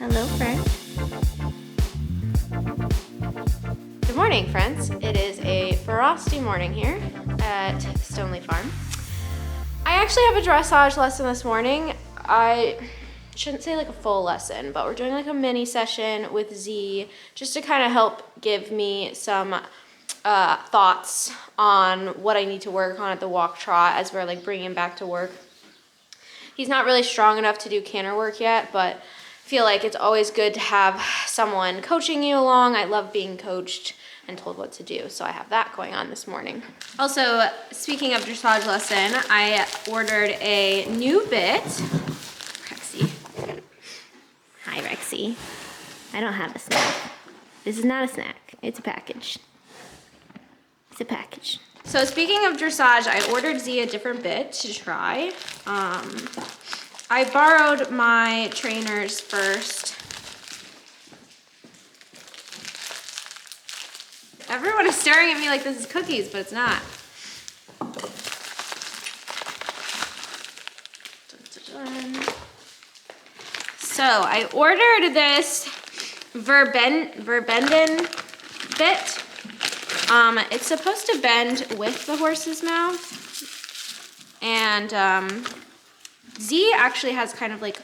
Hello, friend. Good morning, friends. It is a frosty morning here at Stoneleigh Farm. I actually have a dressage lesson this morning. I shouldn't say like a full lesson, but we're doing like a mini session with Z just to kind of help give me some thoughts on what I need to work on at the walk trot as we're like bringing him back to work. He's not really strong enough to do canter work yet, but I feel like it's always good to have someone coaching you along. I love being coached and told what to do, so I have that going on this morning. Also, speaking of dressage lesson, I ordered a new bit. Rexy. Hi, Rexy. I don't have a snack. This is not a snack. It's a package. It's a package. So speaking of dressage, I ordered Z a different bit to try. I borrowed my trainers first. Everyone is staring at me like this is cookies, but it's not. Dun, dun, dun. So I ordered this Veredus bit. It's supposed to bend with the horse's mouth, and Z actually has kind of like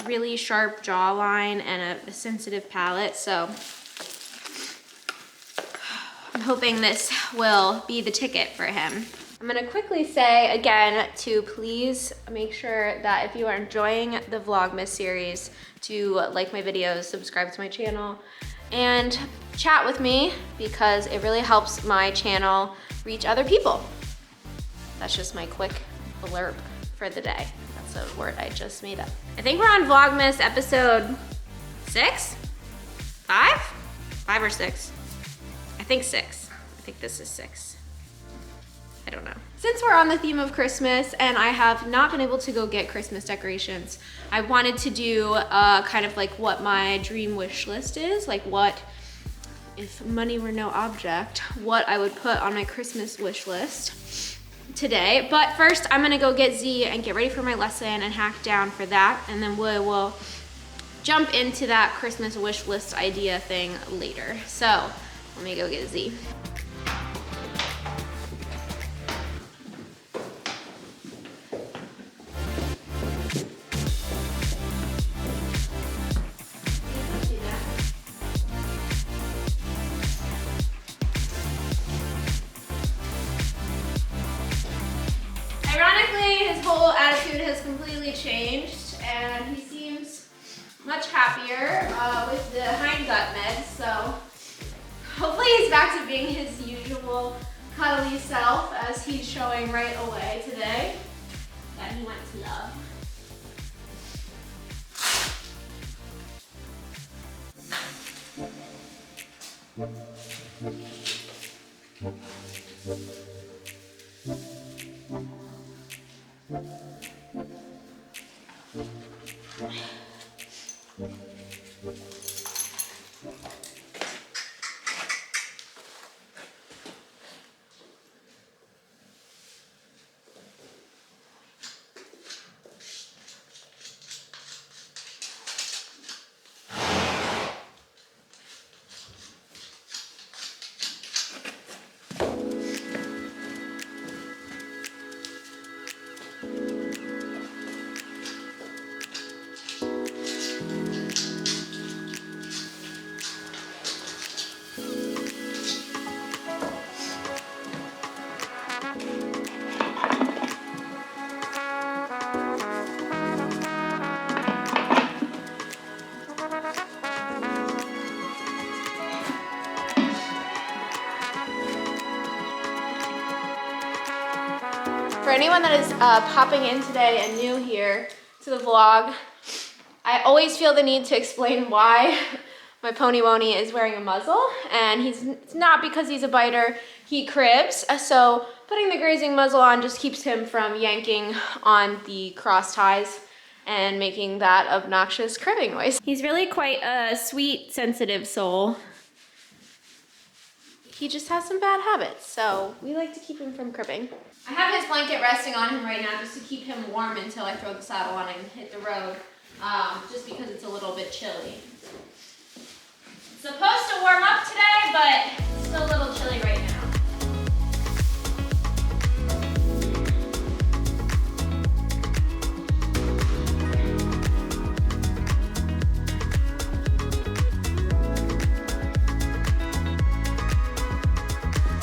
really sharp jawline and a sensitive palate, so I'm hoping this will be the ticket for him. I'm gonna quickly say again to please make sure that if you are enjoying the Vlogmas series to like my videos, subscribe to my channel, and chat with me because it really helps my channel reach other people. That's just my quick blurb for the day. That's a word I just made up. I think we're on Vlogmas episode 6? 5? 5 or 6? I think 6. I think this is 6. I don't know. Since we're on the theme of Christmas and I have not been able to go get Christmas decorations, I wanted to do kind of like what my dream wish list is, like what, if money were no object, what I would put on my Christmas wish list today. But first I'm gonna go get Z and get ready for my lesson and hack down for that, and then we will jump into that Christmas wish list idea thing later. So let me go get Z. His whole attitude has completely changed and he seems much happier with the hindgut meds, so hopefully he's back to being his usual cuddly self as he's showing right away today that he wants love. For anyone that is popping in today and new here to the vlog, I always feel the need to explain why my pony Wony is wearing a muzzle, and it's not because he's a biter, he cribs, so putting the grazing muzzle on just keeps him from yanking on the cross ties and making that obnoxious cribbing noise. He's really quite a sweet, sensitive soul. He just has some bad habits, so we like to keep him from cribbing. I have his blanket resting on him right now just to keep him warm until I throw the saddle on and hit the road, just because it's a little bit chilly. It's supposed to warm up today, but it's still a little chilly right now.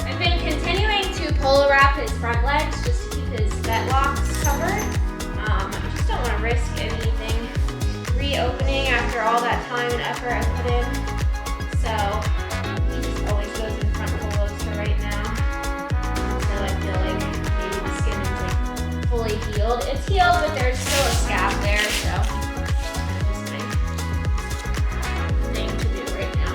I've been continuing to polo wrap his front legs just to keep his fetlocks covered. I just don't want to risk anything reopening after all that time and effort I put in. So he just always goes in front polos for right now until I feel like maybe the skin is like fully healed. It's healed, but there's still a scab there, so that's my thing to do right now.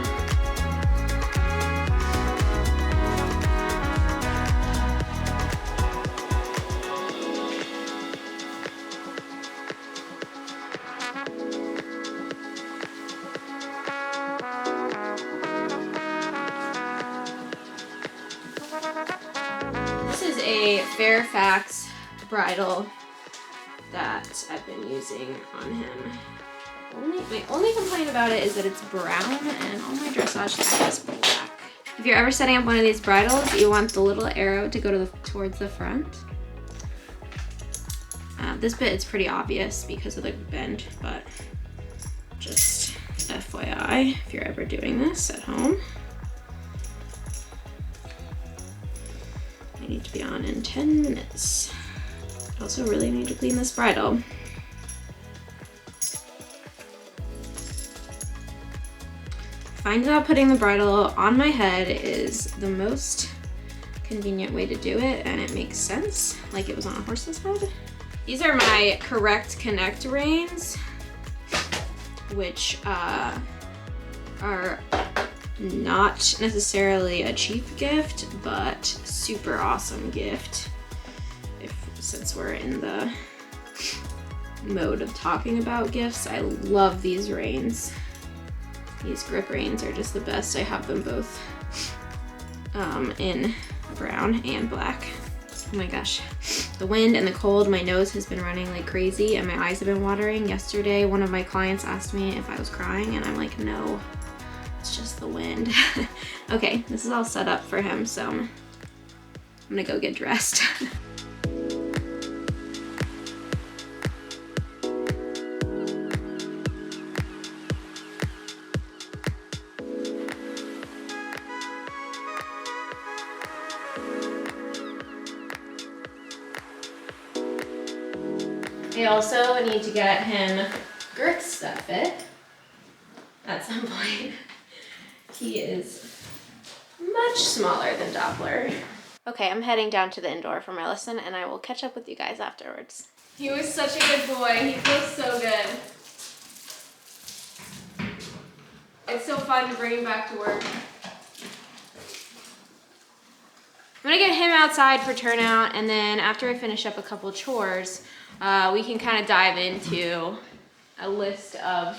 This is a Fairfax bridle that I've been using on him. My only complaint about it is that it's brown and all my dressage tack is black. If you're ever setting up one of these bridles, you want the little arrow to go towards the front. This bit is pretty obvious because of the bend, but just FYI if you're ever doing this at home. I need to be on in 10 minutes. I also really need to clean this bridle. Find out putting the bridle on my head is the most convenient way to do it, and it makes sense, like it was on a horse's head. These are my correct connect reins, which are not necessarily a cheap gift, but super awesome gift since we're in the mode of talking about gifts. I love these reins. These grip reins are just the best. I have them both in brown and black. Oh my gosh, the wind and the cold, my nose has been running like crazy and my eyes have been watering. Yesterday, one of my clients asked me if I was crying and I'm like, no, it's just the wind. Okay, this is all set up for him, so I'm gonna go get dressed. I also need to get him girths that fit at some point. He is much smaller than Doppler. Okay, I'm heading down to the indoor for my lesson and I will catch up with you guys afterwards. He was such a good boy. He feels so good. It's so fun to bring him back to work. I'm gonna get him outside for turnout, and then after I finish up a couple chores, we can kind of dive into a list of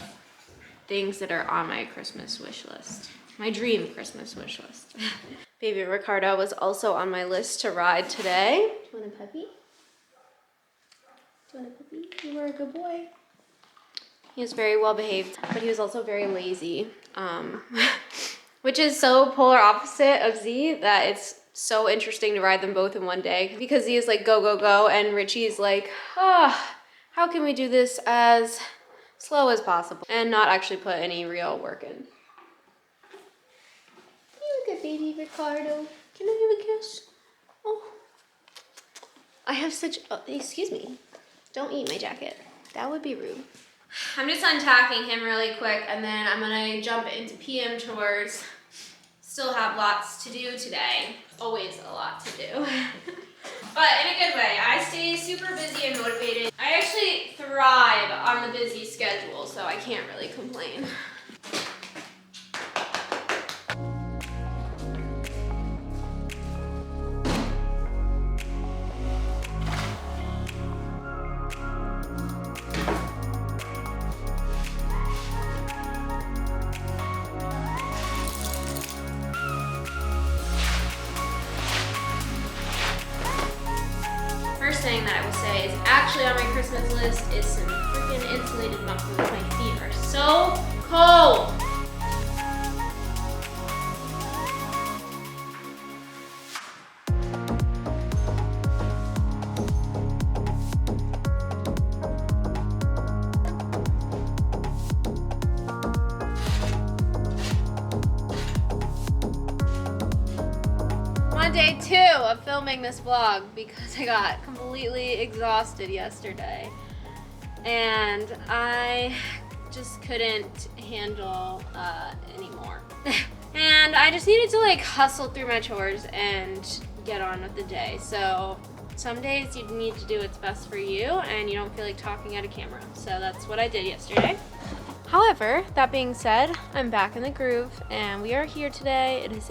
things that are on my Christmas wish list. My dream Christmas wish list. Baby Ricardo was also on my list to ride today. Do you want a puppy? Do you want a puppy? You were a good boy. He was very well behaved, but he was also very lazy, which is so polar opposite of Z that it's so interesting to ride them both in one day, because Z is like go, go, go, and Richie is like, how can we do this as slow as possible and not actually put any real work in. You look at baby Ricardo. Can I have a kiss? Oh, I have such, excuse me. Don't eat my jacket. That would be rude. I'm just untacking him really quick, and then I'm gonna jump into PM chores. Still have lots to do today. Always a lot to do. But in a good way. I stay super busy and motivated. I actually thrive on the busy schedule, so I can't really complain. actually on my Christmas list is some freaking insulated mufflers. My feet are so cold. On day 2 of filming this vlog because I got completely exhausted yesterday and I just couldn't handle anymore. And I just needed to like hustle through my chores and get on with the day. So some days you need to do what's best for you and you don't feel like talking at a camera. So that's what I did yesterday. However, that being said, I'm back in the groove and we are here today. It is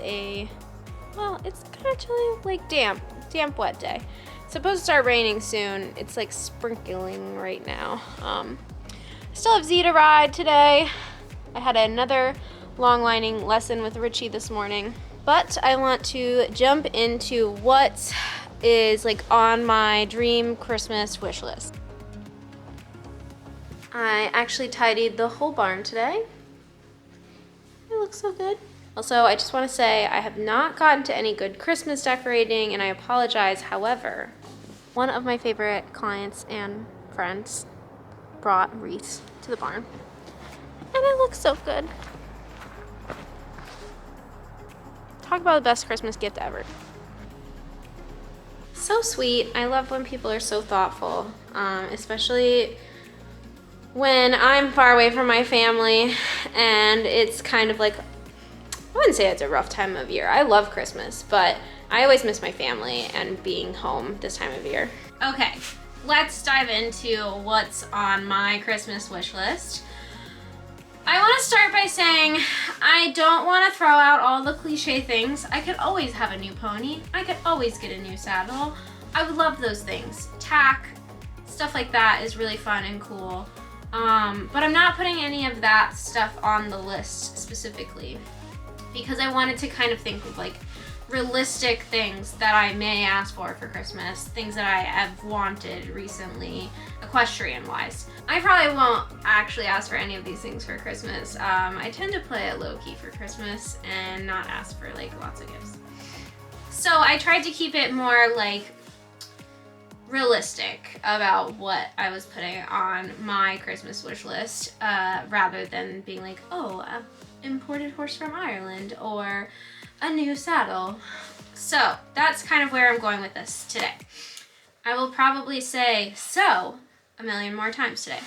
well, it's kind of chilly, like damp, wet day. It's supposed to start raining soon. It's like sprinkling right now. I still have Z to ride today. I had another long lining lesson with Richie this morning, but I want to jump into what is like on my dream Christmas wish list. I actually tidied the whole barn today. It looks so good. Also, I just want to say I have not gotten to any good Christmas decorating and I apologize. However, one of my favorite clients and friends brought wreaths to the barn and it looks so good. Talk about the best Christmas gift ever. So sweet. I love when people are so thoughtful, especially when I'm far away from my family and it's kind of like, I wouldn't say it's a rough time of year. I love Christmas, but I always miss my family and being home this time of year. Okay, let's dive into what's on my Christmas wish list. I want to start by saying I don't want to throw out all the cliche things. I could always have a new pony. I could always get a new saddle. I would love those things. Tack, stuff like that is really fun and cool. But I'm not putting any of that stuff on the list specifically, because I wanted to kind of think of like realistic things that I may ask for Christmas, things that I have wanted recently, equestrian wise. I probably won't actually ask for any of these things for Christmas. I tend to play it low-key for Christmas and not ask for like lots of gifts. So I tried to keep it more like realistic about what I was putting on my Christmas wish list, rather than being like, oh, imported horse from Ireland or a new saddle. So that's kind of where I'm going with this today. I will probably say so a million more times today.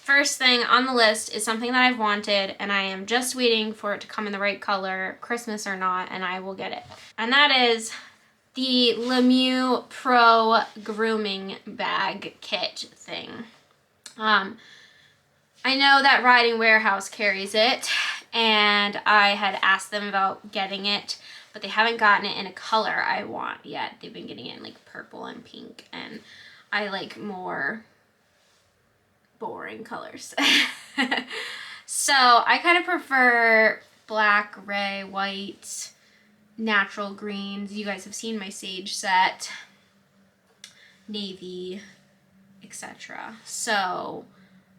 First thing on the list is something that I've wanted and I am just waiting for it to come in the right color, Christmas or not, and I will get it. And that is the LeMieux Pro Grooming bag kit thing. I know that Riding Warehouse carries it, and I had asked them about getting it, but they haven't gotten it in a color I want yet. They've been getting it in like purple and pink, and I like more boring colors. So I kind of prefer black, gray, white, natural greens. You guys have seen my sage set, navy, etc. So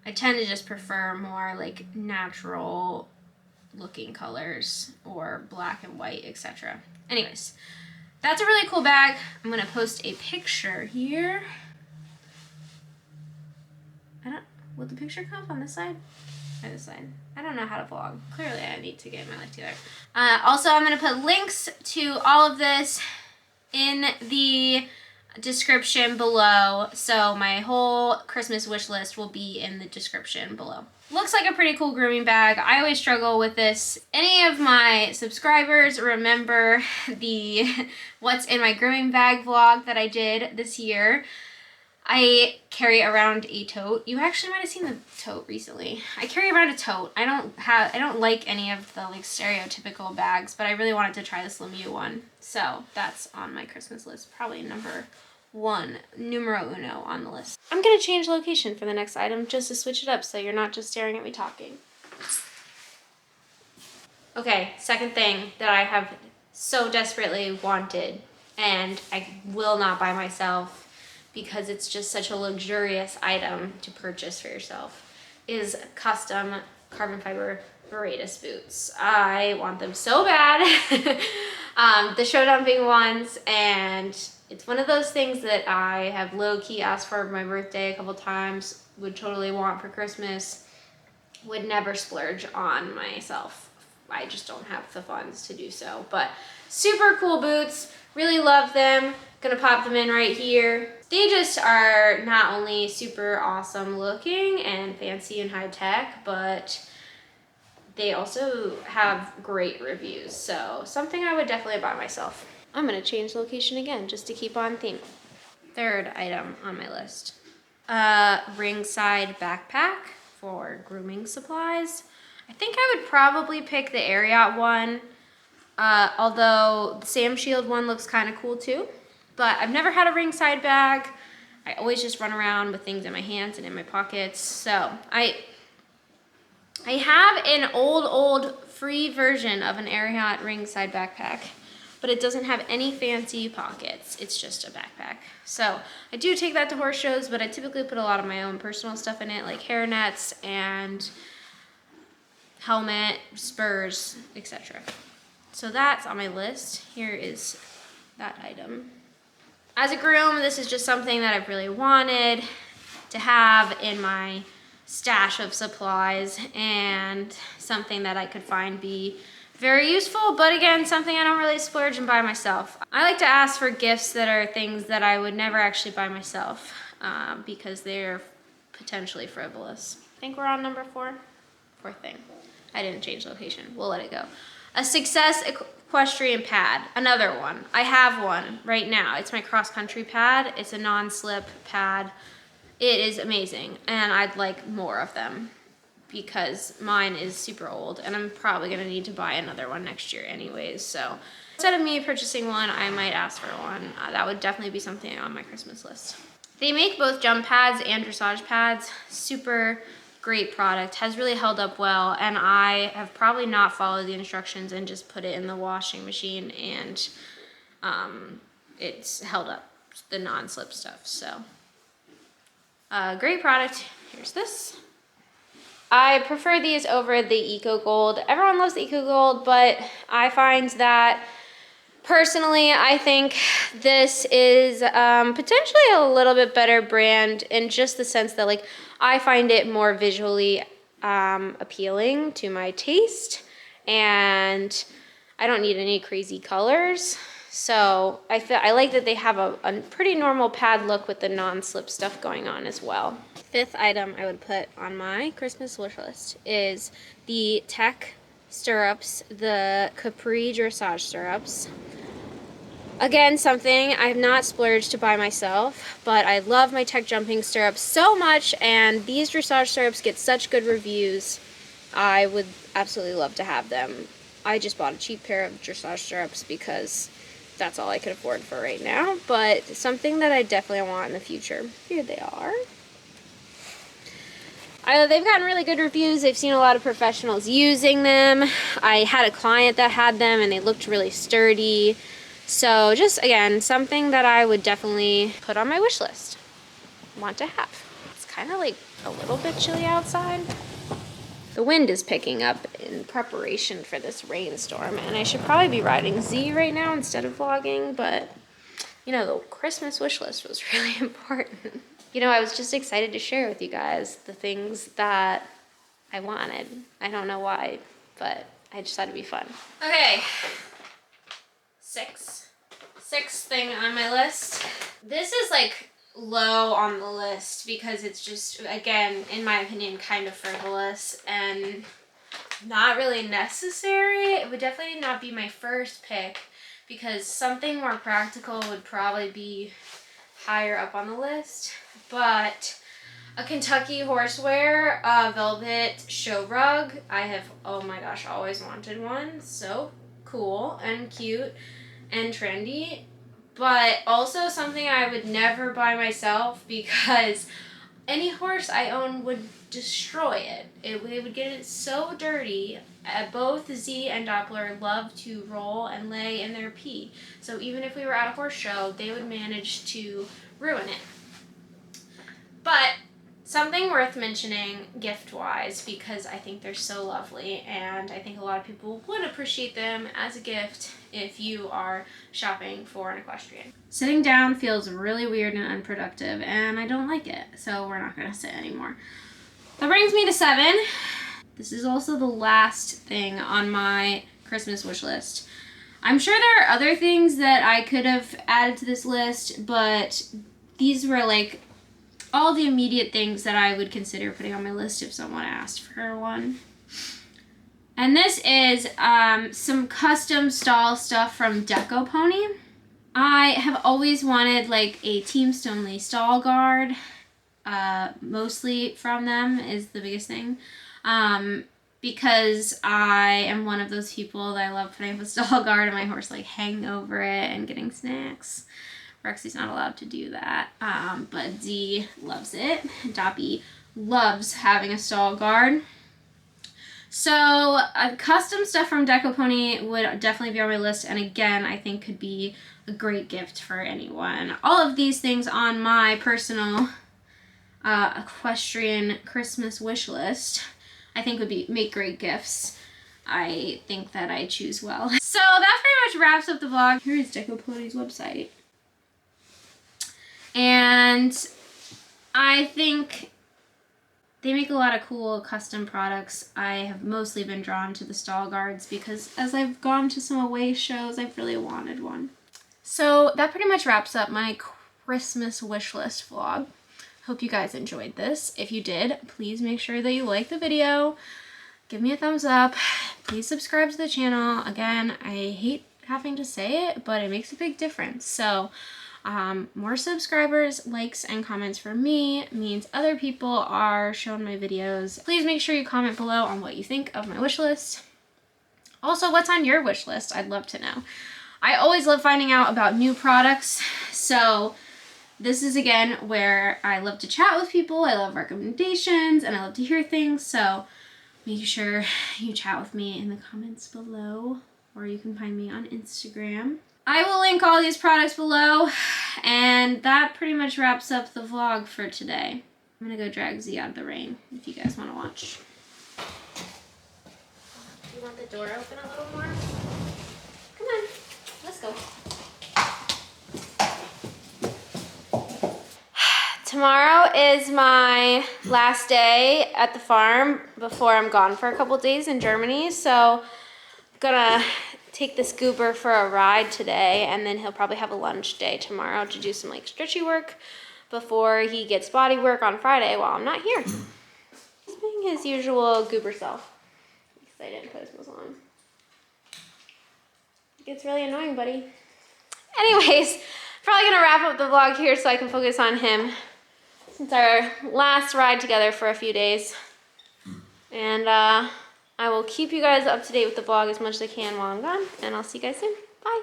I tend to just prefer more like natural looking colors or black and white, etc. Anyways, that's a really cool bag. I'm gonna post a picture here. Will the picture come up on this side or this side? I don't know how to vlog. Clearly I need to get my life together. Also, I'm gonna put links to all of this in the description below. So my whole Christmas wish list will be in the description below. Looks like a pretty cool grooming bag. I always struggle with this. Any of my subscribers remember the what's in my grooming bag vlog that I did this year. I carry around a tote. You actually might have seen the tote recently. I carry around a tote. I don't like any of the like stereotypical bags, but I really wanted to try this LeMieux one. So that's on my Christmas list. Probably number one, numero uno on the list. I'm gonna change location for the next item just to switch it up so you're not just staring at me talking. Okay, second thing that I have so desperately wanted and I will not buy myself because it's just such a luxurious item to purchase for yourself, is custom carbon fiber Veredus boots. I want them so bad. The show dumping ones, and it's one of those things that I have low-key asked for my birthday a couple times, would totally want for Christmas, would never splurge on myself. I just don't have the funds to do so, but super cool boots, really love them. Gonna pop them in right here. They just are not only super awesome looking and fancy and high tech, but they also have great reviews, so something I would definitely buy myself. I'm gonna change location again just to keep on theme. Third item on my list. Ringside backpack for grooming supplies. I think I would probably pick the Ariat one, although the Sam Shield one looks kind of cool too. But I've never had a Ringside bag. I always just run around with things in my hands and in my pockets. So I have an old free version of an Ariat Ringside backpack, but it doesn't have any fancy pockets. It's just a backpack. So I do take that to horse shows, but I typically put a lot of my own personal stuff in it, like hair nets and helmet, spurs, etc. So that's on my list. Here is that item. As a groom, this is just something that I've really wanted to have in my stash of supplies, and something that I could find be very useful, but again, something I don't really splurge and buy myself. I like to ask for gifts that are things that I would never actually buy myself, because they're potentially frivolous. I think we're on number 4. Fourth thing. I didn't change location. We'll let it go. A Success Equestrian pad. Another one. I have one right now. It's my cross-country pad. It's a non-slip pad. It is amazing, and I'd like more of them because mine is super old, and I'm probably gonna need to buy another one next year anyways. So instead of me purchasing one, I might ask for one. That would definitely be something on my Christmas list. They make both jump pads and dressage pads. Super great product, has really held up well, and I have probably not followed the instructions and just put it in the washing machine, and it's held up, the non-slip stuff. So great product. Here's this. I prefer these over the Eco Gold. Everyone loves the Eco Gold, but I find that personally, I think this is potentially a little bit better brand in just the sense that, like, I find it more visually appealing to my taste, and I don't need any crazy colors. So I like that they have a pretty normal pad look with the non-slip stuff going on as well. Fifth item I would put on my Christmas wish list is the Tack stirrups, the Capri Dressage stirrups. Again, something I've not splurged to buy myself, but I love my Tack jumping stirrups so much, and these dressage stirrups get such good reviews. I would absolutely love to have them. I just bought a cheap pair of dressage stirrups because that's all I could afford for right now, but something that I definitely want in the future. Here they are. They've gotten really good reviews. They've seen a lot of professionals using them. I had a client that had them and they looked really sturdy. So just, again, something that I would definitely put on my wish list. Want to have. It's kind of like a little bit chilly outside. The wind is picking up in preparation for this rainstorm, and I should probably be riding Z right now instead of vlogging, but you know, the Christmas wish list was really important. You know, I was just excited to share with you guys the things that I wanted. I don't know why, but I just thought it'd be fun. Okay, sixth thing on my list. This is like low on the list because it's just, again, in my opinion, kind of frivolous and not really necessary. It would definitely not be my first pick because something more practical would probably be higher up on the list. But a Kentucky Horsewear velvet show rug. I have, oh my gosh, always wanted one. So cool and cute and trendy. But also something I would never buy myself because any horse I own would destroy it. It would get it so dirty. Both Z and Doppler love to roll and lay in their pee. So even if we were at a horse show, they would manage to ruin it. But something worth mentioning gift-wise, because I think they're so lovely and I think a lot of people would appreciate them as a gift if you are shopping for an equestrian. Sitting down feels really weird and unproductive and I don't like it, so we're not gonna sit anymore. That brings me to 7. This is also the last thing on my Christmas wish list. I'm sure there are other things that I could have added to this list, but these were like all the immediate things that I would consider putting on my list if someone asked for one. And this is some custom stall stuff from DecoPony. I have always wanted like a Team Stoneleigh stall guard. Mostly from them is the biggest thing. Because I am one of those people that I love putting up a stall guard and my horse like hanging over it and getting snacks. Rexy's not allowed to do that, but Z loves it. Doppy loves having a stall guard. So custom stuff from DecoPony would definitely be on my list, and again, I think could be a great gift for anyone. All of these things on my personal equestrian Christmas wish list, I think would make great gifts. I think that I choose well. So that pretty much wraps up the vlog. Here is DecoPony's website. And I think they make a lot of cool custom products. I have mostly been drawn to the stall guards because as I've gone to some away shows, I've really wanted one. So that pretty much wraps up my Christmas wish list vlog. Hope you guys enjoyed this. If you did, please make sure that you like the video. Give me a thumbs up. Please subscribe to the channel. Again, I hate having to say it, but it makes a big difference. So more subscribers, likes, and comments for me means other people are shown my videos. Please make sure you comment below on what you think of my wish list. Also, what's on your wish list? I'd love to know. I always love finding out about new products, so this is again where I love to chat with people. I love recommendations and I love to hear things, so make sure you chat with me in the comments below, or you can find me on Instagram. I will link all these products below, and that pretty much wraps up the vlog for today. I'm gonna go drag Z out of the rain if you guys want to watch. Do you want the door open a little more? Come on, let's go. Tomorrow is my last day at the farm before I'm gone for a couple days in Germany, so I'm gonna take this goober for a ride today, and then he'll probably have a lunch day tomorrow to do some like stretchy work before he gets body work on Friday while I'm not here. He's being his usual goober self. Because I didn't put his muzzle on. It gets really annoying, buddy. Anyways, probably gonna wrap up the vlog here so I can focus on him since our last ride together for a few days. And I will keep you guys up to date with the vlog as much as I can while I'm gone, and I'll see you guys soon. Bye.